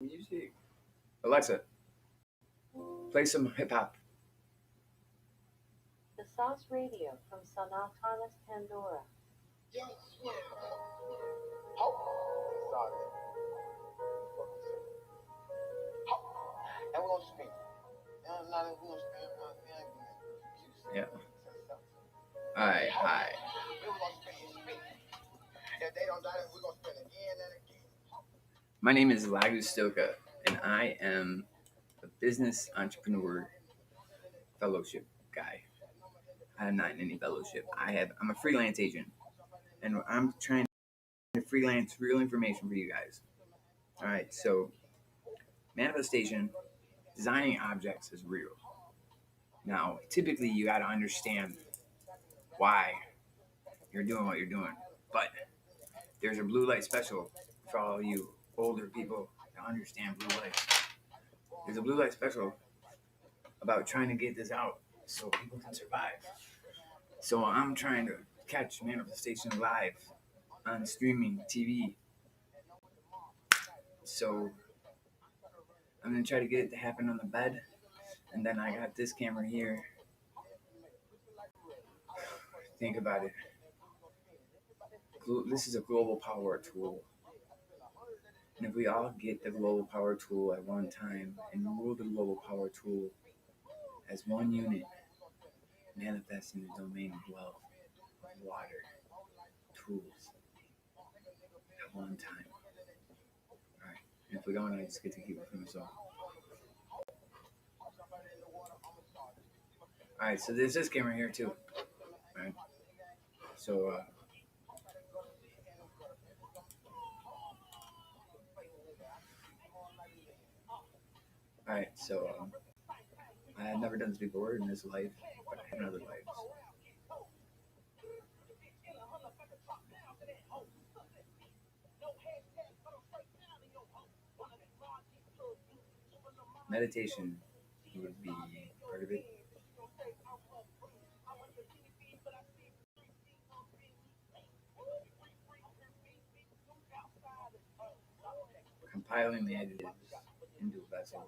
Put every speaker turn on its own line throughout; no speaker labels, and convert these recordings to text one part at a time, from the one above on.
Music. Alexa, play some hip hop.
The Sauce Radio from Sonatanas Pandora.
Yeah. Alright, hi. My name is Lagu Stoka, and I am a business entrepreneur fellowship guy. I'm not in any fellowship. I'm a freelance agent, and I'm trying to freelance real information for you guys. All right, so manifestation, designing objects is real. Now, typically, you got to understand why you're doing what you're doing, but there's a blue light special for all you older people to understand blue light. There's a blue light special about trying to get this out so people can survive. So I'm trying to catch manifestation live on streaming TV. So I'm gonna try to get it to happen on the bed, and then I got this camera here. Think about it. This is a global power tool, and if we all get the global power tool at one time and rule the global power tool as one unit, manifesting the domain of wealth, water, tools at one time. All right, and if we don't, I just get to keep it for myself. All right, so there's this camera here too. All right, so all right, so I had never done this before in this life, but I had in other lives. Meditation would be part of it. Compiling the adjectives into a vessel,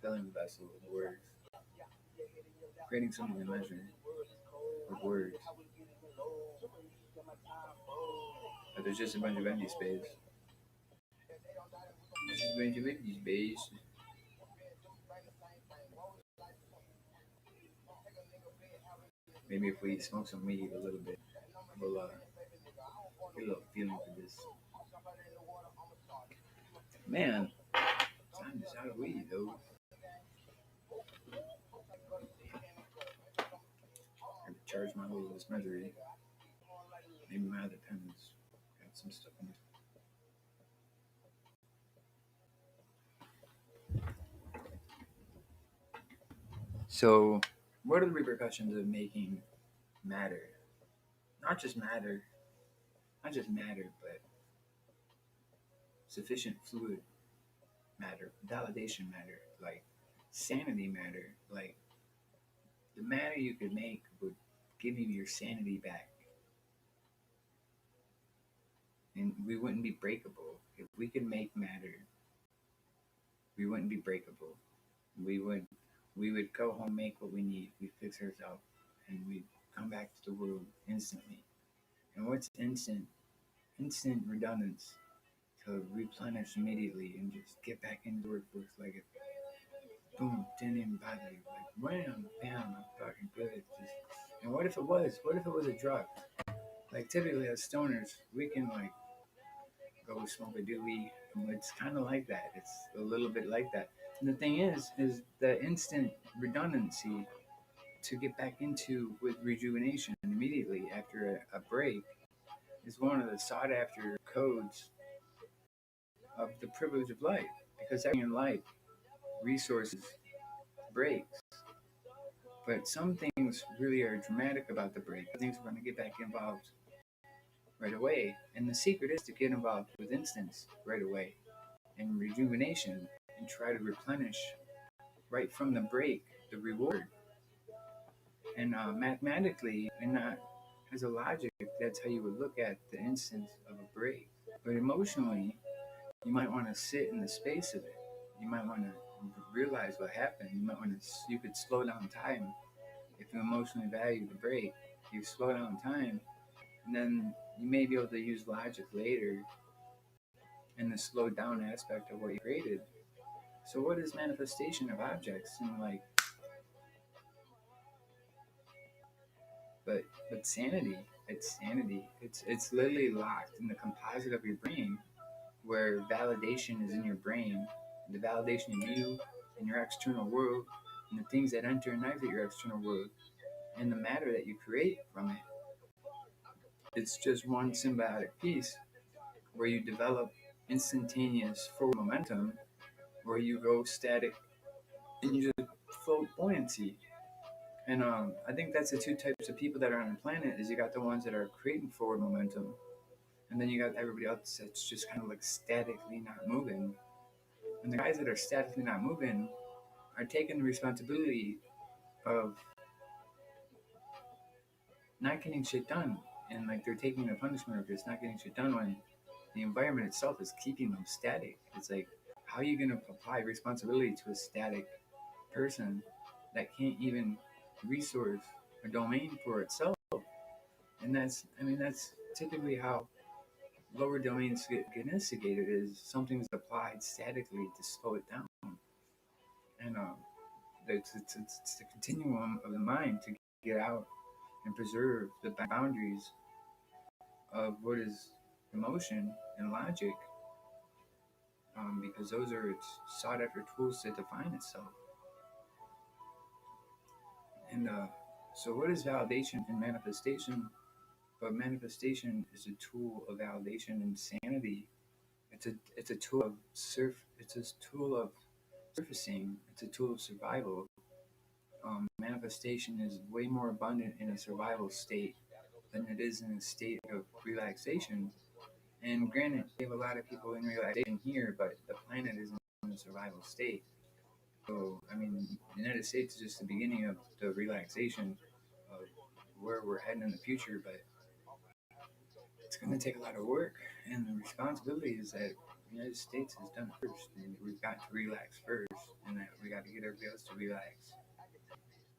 filling the vessel with words, creating something to measure with words. But there's just a bunch of empty space. There's just a bunch of empty space. Maybe if we smoke some weed a little bit, we'll get a little feeling for this. Man, time is out of weed though. I have to charge my little dispensary. Maybe my other pens got some stuff in it. So, what are the repercussions of making matter? Not just matter, not just matter, but sufficient fluid matter, validation matter, like sanity matter, like the matter you could make would give you your sanity back. And we wouldn't be breakable. If we could make matter, we wouldn't be breakable. We would go home, make what we need, we fix ourselves, and we come back to the world instantly. And what's instant? Instant redundance to replenish immediately and just get back into the workforce like it boom, didn't even bother you. Like wham, bam, I'm fucking good. And what if it was? What if it was a drug? Like typically as stoners, we can like go smoke a doobie, and it's kind of like that. It's a little bit like that. And the thing is the instant redundancy to get back into with rejuvenation immediately after a break is one of the sought after codes of the privilege of life. Because everything in life, resources, breaks. But some things really are dramatic about the break. Things we're going to get back involved right away. And the secret is to get involved with instance right away and rejuvenation and try to replenish right from the break the reward. And mathematically, and not as a logic, that's how you would look at the instance of a break. But emotionally, you might want to sit in the space of it You might want to realize what happened. You could slow down time. If you emotionally value the break, you slow down time, and then you may be able to use logic later in the slowed down aspect of what you created. So what is manifestation of objects? And like, but sanity, it's sanity. It's literally locked in the composite of your brain, where validation is in your brain, the validation in you, in your external world, and the things that enter and exit your external world, and the matter that you create from it. It's just one symbiotic piece where you develop instantaneous forward momentum, where you go static and you just float buoyancy. And I think that's the two types of people that are on the planet. Is you got the ones that are creating forward momentum, and then you got everybody else that's just kind of like statically not moving. And the guys that are statically not moving are taking the responsibility of not getting shit done, and like they're taking the punishment of just not getting shit done when the environment itself is keeping them static. It's like, how are you going to apply responsibility to a static person that can't even resource a domain for itself? And that's typically how lower domains get instigated, is something's applied statically to slow it down. And it's the continuum of the mind to get out and preserve the boundaries of what is emotion and logic, because those are its sought after tools to define itself. And so, what is validation and manifestation? But manifestation is a tool of validation and sanity. It's a tool of It's a tool of surfacing. It's a tool of survival. Manifestation is way more abundant in a survival state than it is in a state of relaxation. And granted, we have a lot of people in relaxation here, but the planet is in a survival state. So, I mean, the United States is just the beginning of the relaxation of where we're heading in the future, but it's going to take a lot of work. And the responsibility is that the United States has done it first, and we've got to relax first, and that we got to get everybody else to relax,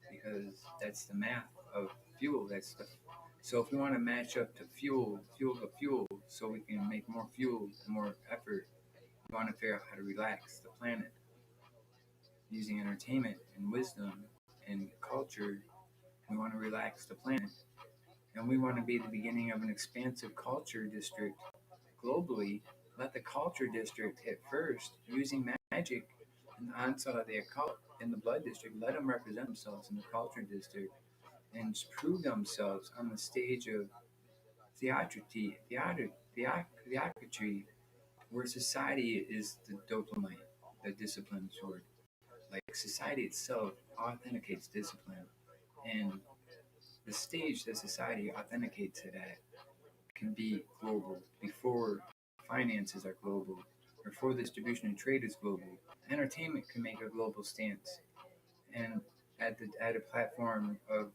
because that's the math of fuel. So if we want to match up to fuel to fuel, so we can make more fuel and more effort, we want to figure out how to relax the planet using entertainment and wisdom and culture. We want to relax the planet, and we want to be the beginning of an expansive culture district globally. Let the culture district hit first using magic and the onslaught of the occult in the blood district. Let them represent themselves in the culture district and prove themselves on the stage of theatrically, where society is the dopamine, the discipline sword. Like society itself authenticates discipline, and the stage that society authenticates it at can be global before finances are global, before the distribution and trade is global. Entertainment can make a global stance, and at a platform of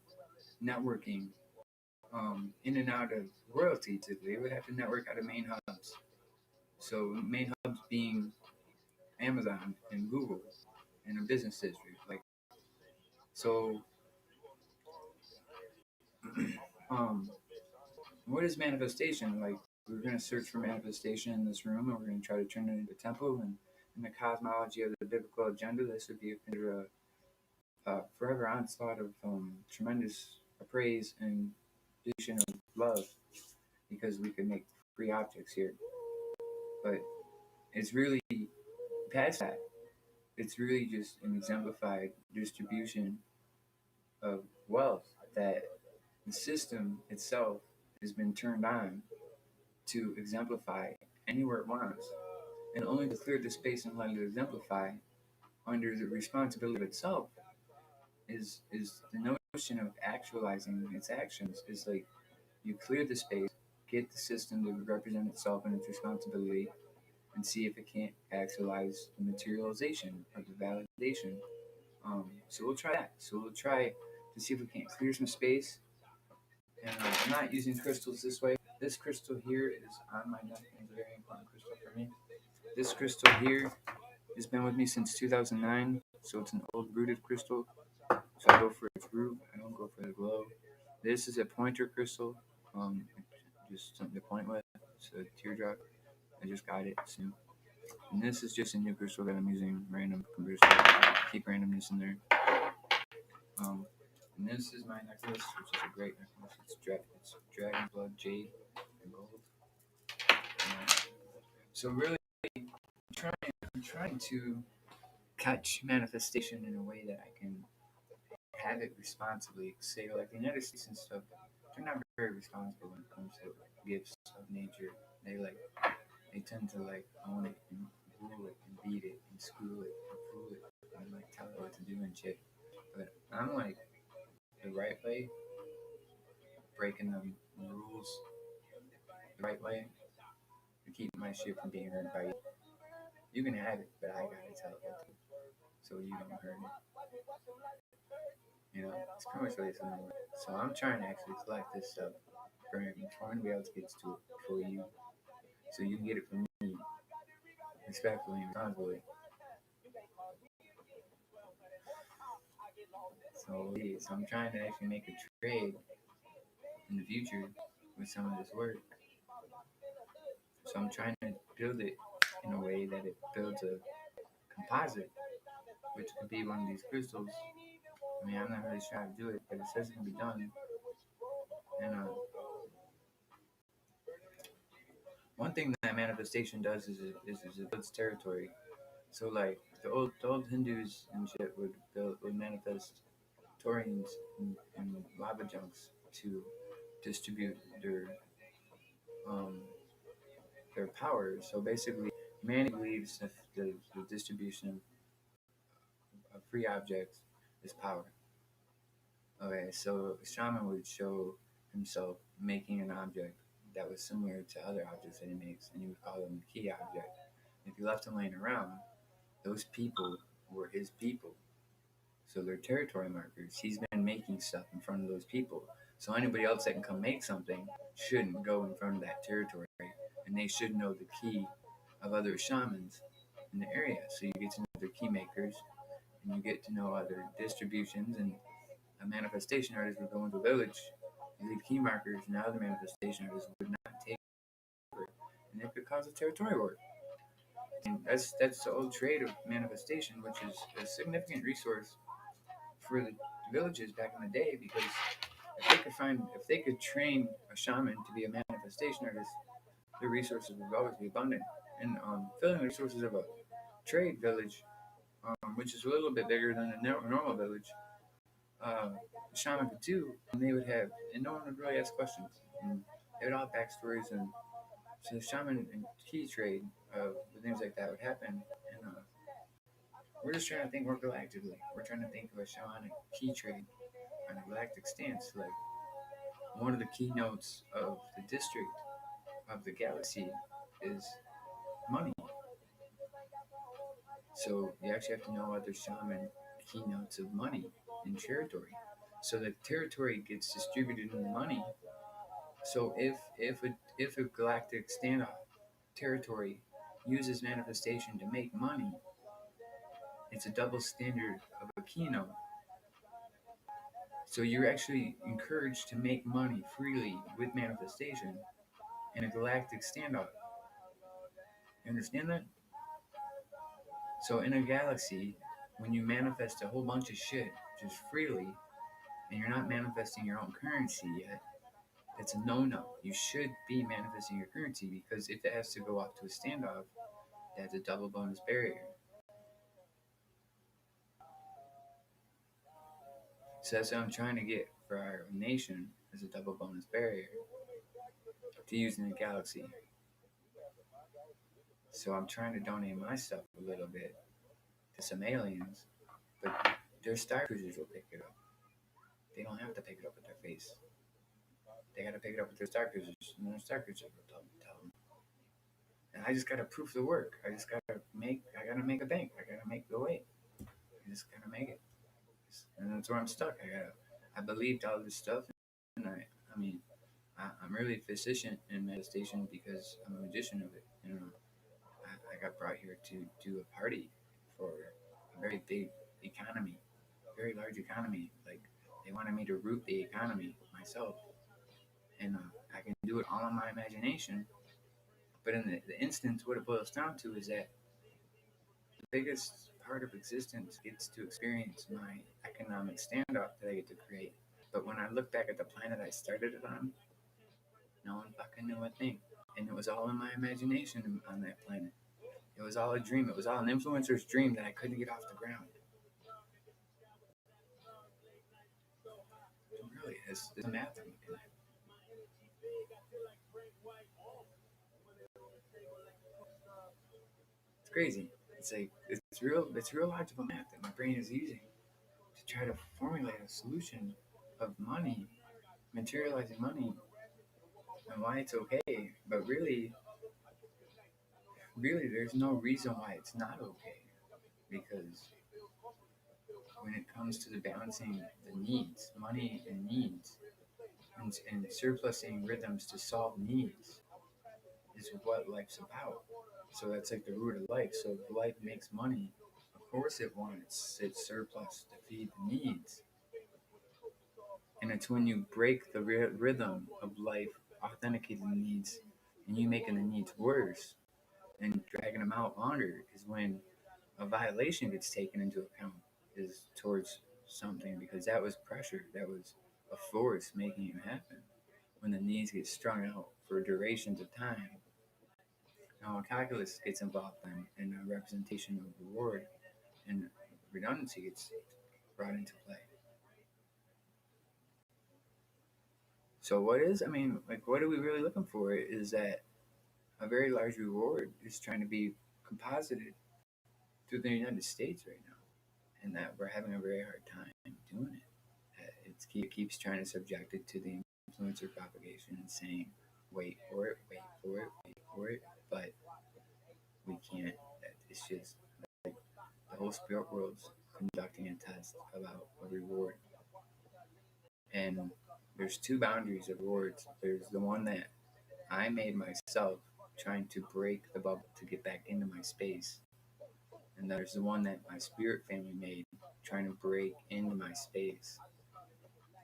networking, in and out of royalty, typically, it would have to network out of main hubs. So main hubs being Amazon and Google in a business district. Like, so, um, what is manifestation? Like, we're gonna search for manifestation in this room, and we're gonna try to turn it into a temple. And in the cosmology of the biblical agenda, this would be a forever onslaught of tremendous praise and vision of love, because we could make free objects here. But it's really past that. It's really just an exemplified distribution of wealth that the system itself has been turned on to exemplify anywhere it wants, and only to clear the space and let it exemplify under the responsibility of itself is the notion of actualizing its actions. Is like, you clear the space, get the system to represent itself and its responsibility, and see if it can't actualize the materialization of the validation. So we'll try that. So we'll try to see if we can't clear some space. And I'm not using crystals this way. This crystal here is on my neck, and it's a very important crystal for me. This crystal here It's been with me since 2009, so it's an old rooted crystal. So I go for its root. I don't go for the glow. This is a pointer crystal, um, just something to point with. It's a teardrop. I just got it. It's new. And this is just a new crystal that I'm using random computer stuff. Keep randomness in there. Um, and this is my necklace, which is a great necklace. It's dragon blood, jade, and gold. So really, trying, I'm trying to catch manifestation in a way that I can have it responsibly. Say like the United States and stuff, they're not very responsible when it comes to gifts of nature. They tend to like own it and rule it and beat it and school it and fool it and like tell it what to do and shit. But I'm like the right way, breaking the rules the right way to keep my shit from being hurt by you. You can have it, but I gotta tell it what to, so you don't hurt it. You know, it's pretty much what it's going. So I'm trying to actually collect this stuff for anybody else gets to it before you, so you can get it from me respectfully and responsibly. So yeah, so I'm trying to actually make a trade in the future with some of this work. So I'm trying to build it in a way that it builds a composite, which could be one of these crystals. I mean, I'm not really sure how to do it, but it says it can be done. And one thing that manifestation does is it builds territory. So like the old Hindus and shit would manifest taurines and lava junks to distribute um their power. So basically, humanity believes that the distribution of free objects is power. Okay, so a shaman would show himself making an object that was similar to other objects that he makes, and he would call them the key object. If you left him laying around, those people were his people. So they're territory markers. He's been making stuff in front of those people. So anybody else that can come make something shouldn't go in front of that territory. And they should know the key of other shamans in the area. So you get to know other key makers and you get to know other distributions. And a manifestation artist would go into a village, you leave key markers, and other manifestation artists would not take over. And it could cause a territory war. And that's the old trade of manifestation, which is a significant resource for the villages back in the day, because if they could train a shaman to be a manifestation artist, their resources would always be abundant. And filling the resources of a trade village, which is a little bit bigger than a normal village, the shaman could do, and they would have, and no one would really ask questions. And they would all have backstories, and so the shaman and key trade, things like that would happen. And we're just trying to think more galactically. We're trying to think of a shamanic key trade on a galactic stance. Like one of the keynotes of the district of the galaxy is money. So you actually have to know other shaman keynotes of money in territory. So the territory gets distributed in the money. So if a galactic standoff territory uses manifestation to make money, it's a double standard of a keynote. So you're actually encouraged to make money freely with manifestation in a galactic standoff. You understand that? So in a galaxy, when you manifest a whole bunch of shit just freely, and you're not manifesting your own currency yet, that's a no-no. You should be manifesting your currency, because if it has to go off to a standoff, that's a double bonus barrier. So that's what I'm trying to get for our nation as a double bonus barrier to use in the galaxy. So I'm trying to donate my stuff a little bit to some aliens, but their star cruisers will pick it up. They don't have to pick it up with their face. They gotta pick it up with their star cruisers, and their star cruisers will tell them. And I just gotta proof the work. I gotta make a bank. I gotta make the way. I just gotta make it. And that's where I'm stuck. I believed all this stuff, and I mean, I'm really efficient in manifestation because I'm a magician of it. I got brought here to do a party. very big economy, very large economy. Like they wanted me to root the economy myself, and I can do it all in my imagination. But in the instance, what it boils down to is that the biggest part of existence gets to experience my economic standoff that I get to create. But when I look back at the planet I started it on, no one fucking knew a thing. And it was all in my imagination on that planet. It was all a dream. It was all an influencer's dream that I couldn't get off the ground. Really, it's a math. It's crazy. It's like it's real logical math that my brain is using to try to formulate a solution of money, materializing money, and why it's okay. But really, there's no reason why it's not okay. Because when it comes to the balancing the needs, money and needs, and surplusing rhythms to solve needs, is what life's about. So that's like the root of life. So if life makes money, of course it wants its surplus to feed the needs. And it's when you break the rhythm of life, authenticating the needs, and you making the needs worse and dragging them out longer is when a violation gets taken into account, is towards something, because that was pressure, that was a force making it happen. When the needs get strung out for durations of time, now calculus gets involved then, and a representation of reward and redundancy gets brought into play. So what is, I mean, like, what are we really looking for? Is that a very large reward is trying to be composited through the United States right now, and that we're having a very hard time doing it. It keeps trying to subject it to the influencer propagation and saying, wait for it, wait for it, wait for it, but we can't. It's just like the whole spirit world's conducting a test about a reward. And there's two boundaries of rewards. There's the one that I made myself, trying to break the bubble to get back into my space. And there's the one that my spirit family made, trying to break into my space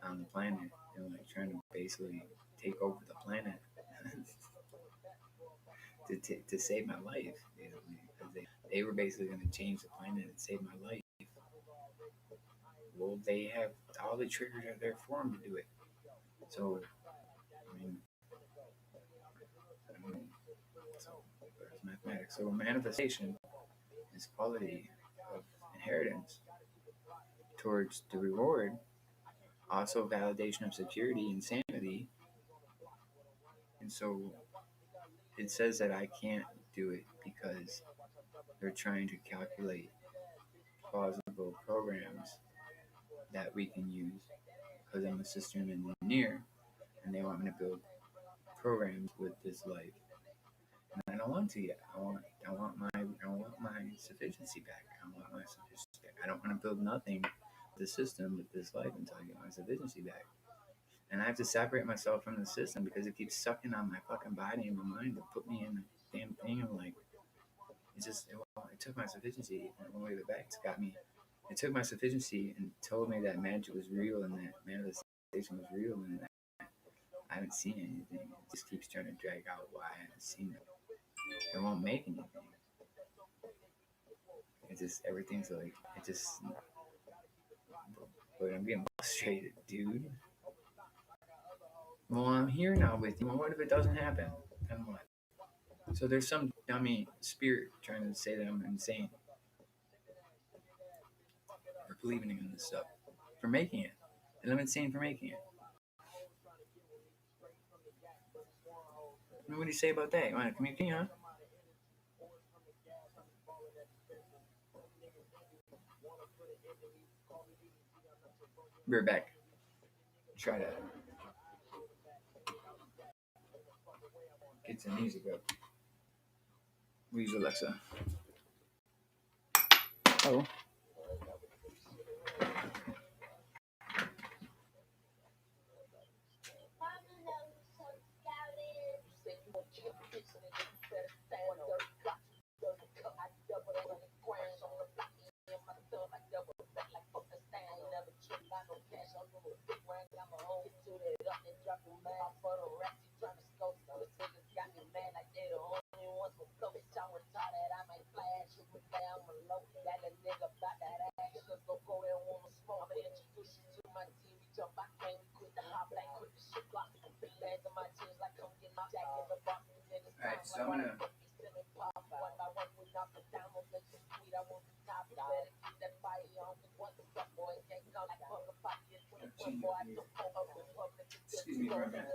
on the planet, and like trying to basically take over the planet to save my life. Because they were basically going to change the planet and save my life. Well, they have all the triggers are there for them to do it. So, I mean so there's mathematics. So manifestation is quality of inheritance towards the reward, also validation of security and sanity. And so it says that I can't do it because they're trying to calculate plausible programs that we can use, because I'm a system engineer and they want me to build programs with this life. And I don't want to yet. I want my sufficiency back. I want my sufficiency back. I don't want to build nothing with the system with this life until I get my sufficiency back. And I have to separate myself from the system because it keeps sucking on my fucking body and my mind to put me in the damn thing. And like, it took my sufficiency and one way back. It's got me. It took my sufficiency and told me that magic was real and that manifestation was real, and that I haven't seen anything. It just keeps trying to drag out why I haven't seen it. It won't make anything. It's just everything's like it just. But I'm getting frustrated, dude. Well, I'm here now with you. Well, what if it doesn't happen? Then what? So there's some dummy spirit trying to say that I'm insane or believing in this stuff for making it. And I'm insane for making it. What do you say about that? You want to communicate, huh? We're back. Try to get some music up. We use Alexa. Oh. Alright, so I'm gonna. Excuse me for a minute.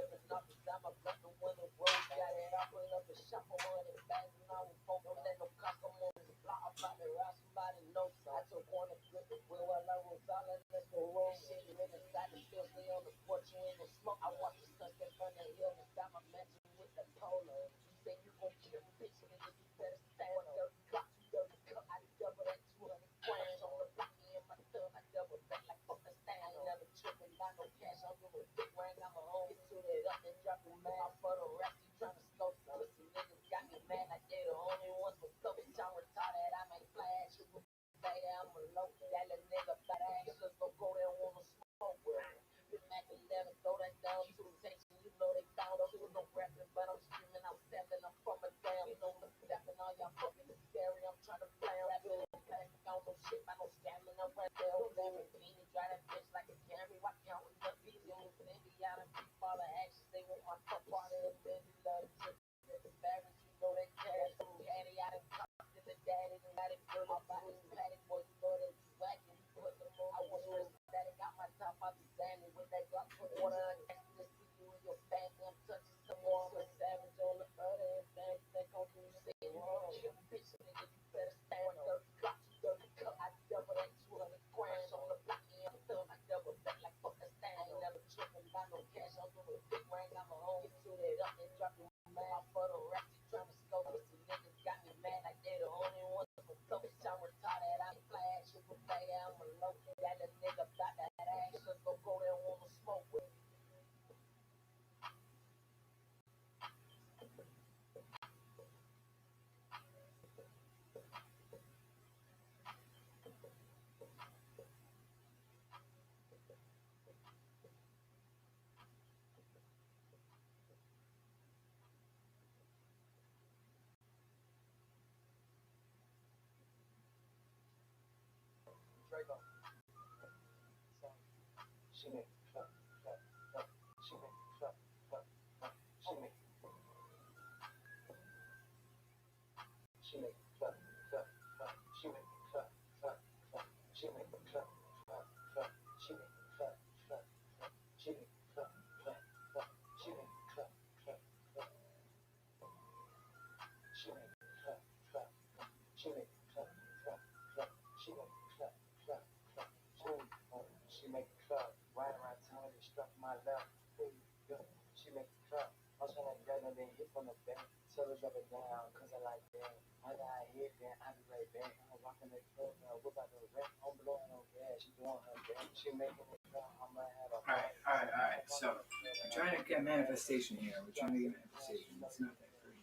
Alright. So, we're trying to get manifestation here. We're trying to get manifestation. It's not that free.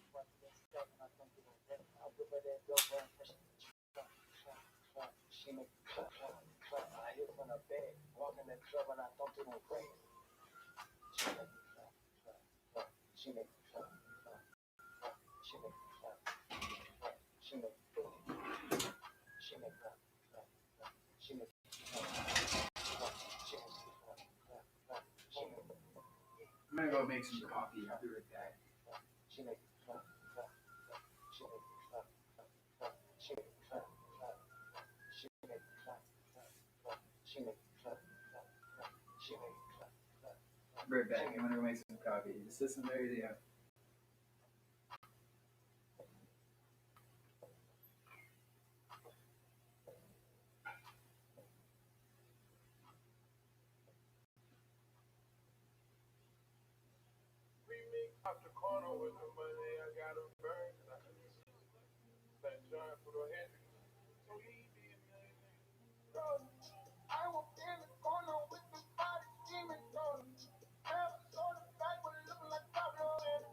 I'm gonna go make some coffee. I'll be right back. Right back. I'm gonna go make some coffee. Just listen there. Yeah.
Off the corner with the money, I got a burn. Thank God for the head. So he be a millionaire. I was in the corner with the body demon on. Never saw the back, but it looked like Pablo and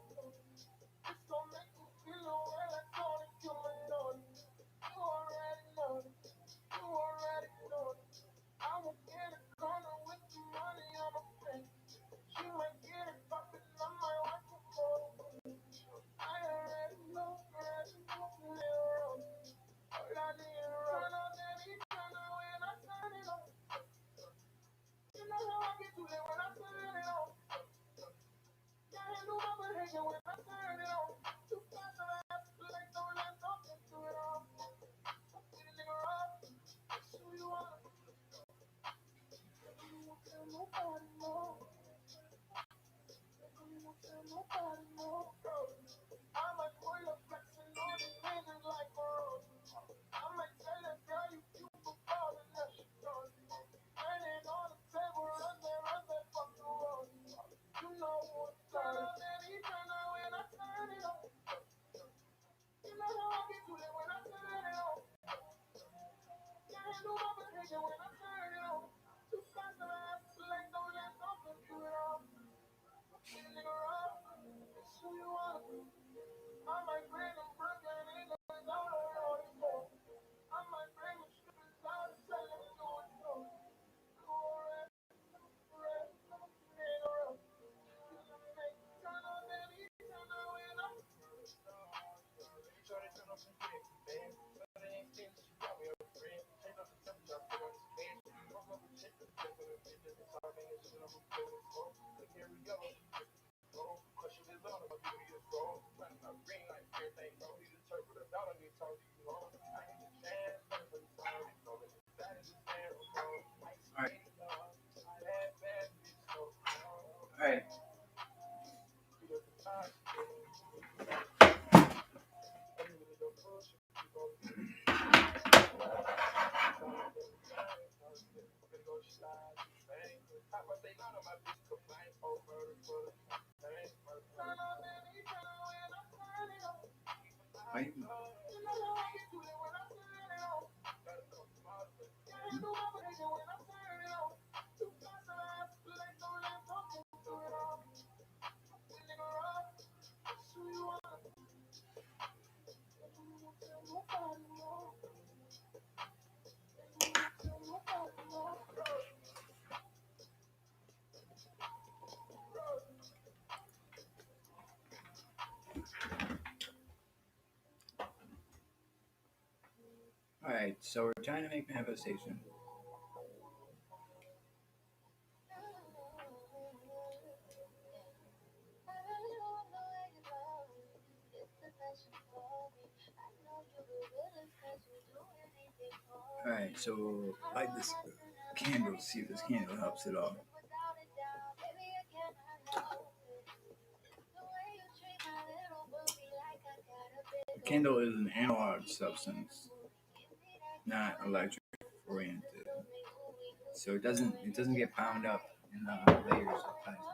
it's gonna make you feel well. I told it to my Lord. You already know it. I was in the corner with
All right. Why? All right. So we're trying to make manifestation. All right. So light this candle. See if this candle helps at all. A candle is an analog substance, not electric oriented. So it doesn't get bound up in the layers of plasma.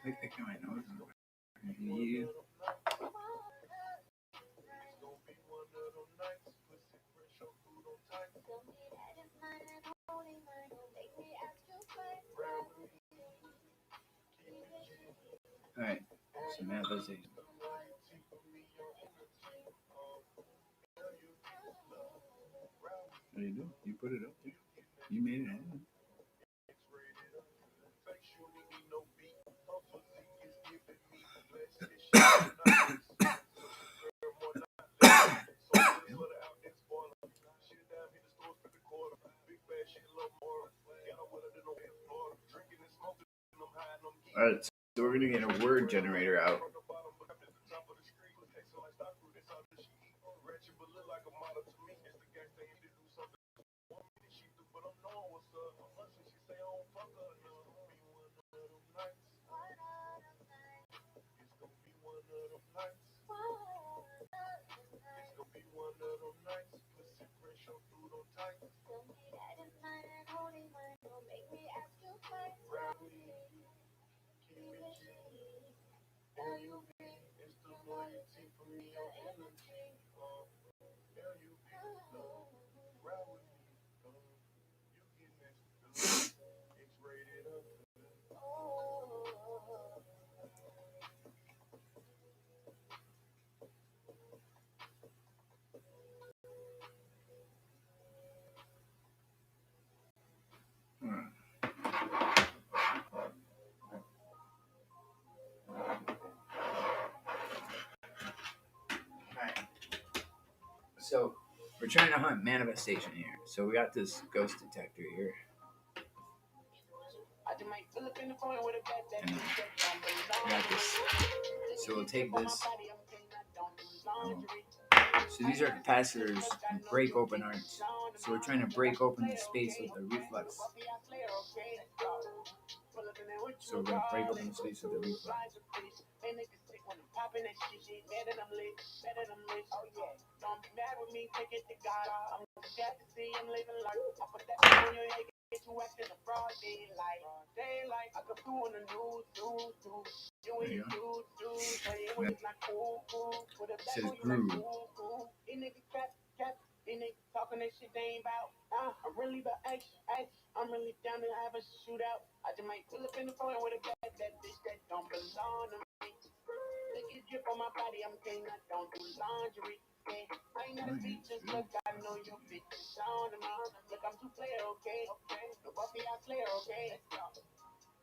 Like picking my nose. You. All right. So manifestation. What do you do? You put it up there. You made it happen. All right, so we're gonna get a word generator out. So we're trying to hunt manifestation here. So we got this ghost detector here. And we got this. So we'll take this. So these are capacitors and break open arcs. So we're trying to break open the space with the reflex. So we're going to break open the space with the reflex. There you go. It says groove.
These niggas cap. These niggas talking that shit they ain't about. I'm really about action. I'm really down to have a shootout. I just might pull up in the phone with a bag that bitch that don't belong to me. Look at drip on my body, I'm saying I don't do laundry. Yeah. I ain't got a beat, just look, I know your bitch is on the mom. Look, I'm too player, okay? No Buffy, I slayer, okay?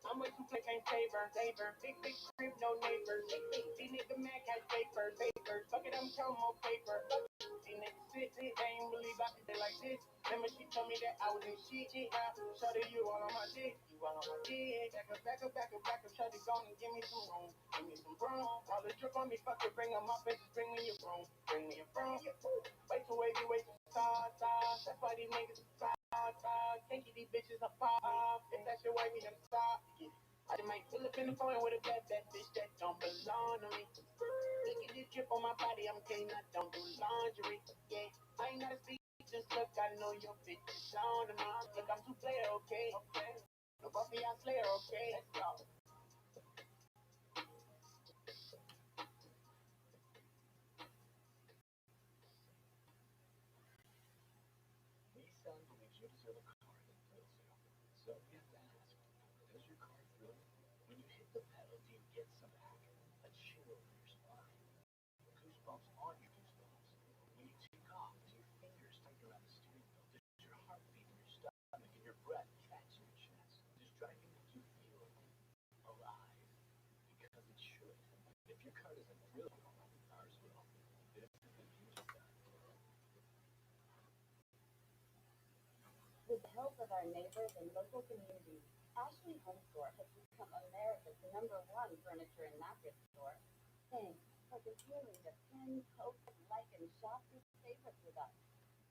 I'm way too play, can't favor. Big crib, no neighbors. These niggas mad, catch papers. Fuck it, I'm counting more paper. These niggas sit, they ain't believe I can stay like this. Remember she told me that I was in shit. Shawty, you all on my dick. You all on my dick. Back up. Shawty, gone and give me some room. Give me some room. All the drip on me, fuck it, bring 'em up, bitches, bring me your room. Bring me your room. Way too wavy, way too soft. That's why these niggas soft. Can't keep these bitches apart. If that's your wavy, then stop. I just might pull up in the phone with a bad bitch that don't belong to me. Look at this drip on my body, I'm saying I don't do laundry. Yeah, I ain't gotta speak, just look, I know your bitch is on the mom. Look, I'm too player, okay? No Buffy, I slayer, okay? Let's go. Nissan believes you deserve a car that thrills you. So we have to ask, does your car thrill you? When you hit the pedal, do you get some back? A chill over your spine? Goosebumps on your goosebumps? When you take off, do your fingers tighten around the steering wheel? Does your heart beat in your stomach and your breath catch in your chest? Does driving make you feel alive? Because it should. If your car doesn't thrill you, ours will. This is the music guy.
With the help of our neighbors and local communities, Ashley Home Store has become America's #1 furniture and mattress store. Thanks for continuing to pin, post, like, and shop your favorites with us.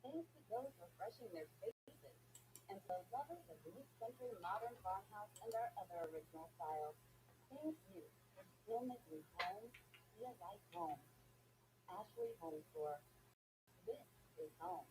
Thanks to those refreshing their spaces, and to the lovers of mid-century modern farmhouse and our other original styles. Thank you for still making home feel like home. Ashley Home Store. This is home.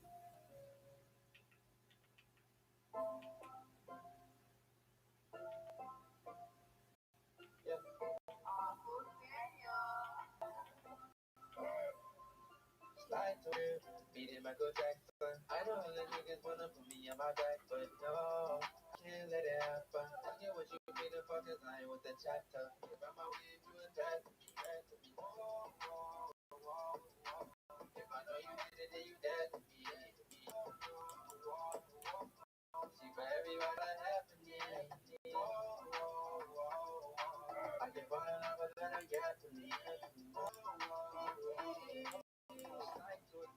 Slide to it, beat it Michael Jackson. I know all the niggas wanna put me on my back, but no, I can't let it happen. I get what you mean to fuck cause I ain't with the chatter. If I'm out with you and that, to be if I know you did it, then you dead to me. See for everybody that happened, I can fall in love with that get to me. Slide to it,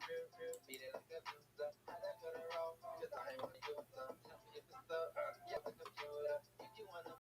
beat it like a loser. How that cut her off, cause I ain't wanna use them. Tell me if it's up, yeah, the computer. If you wanna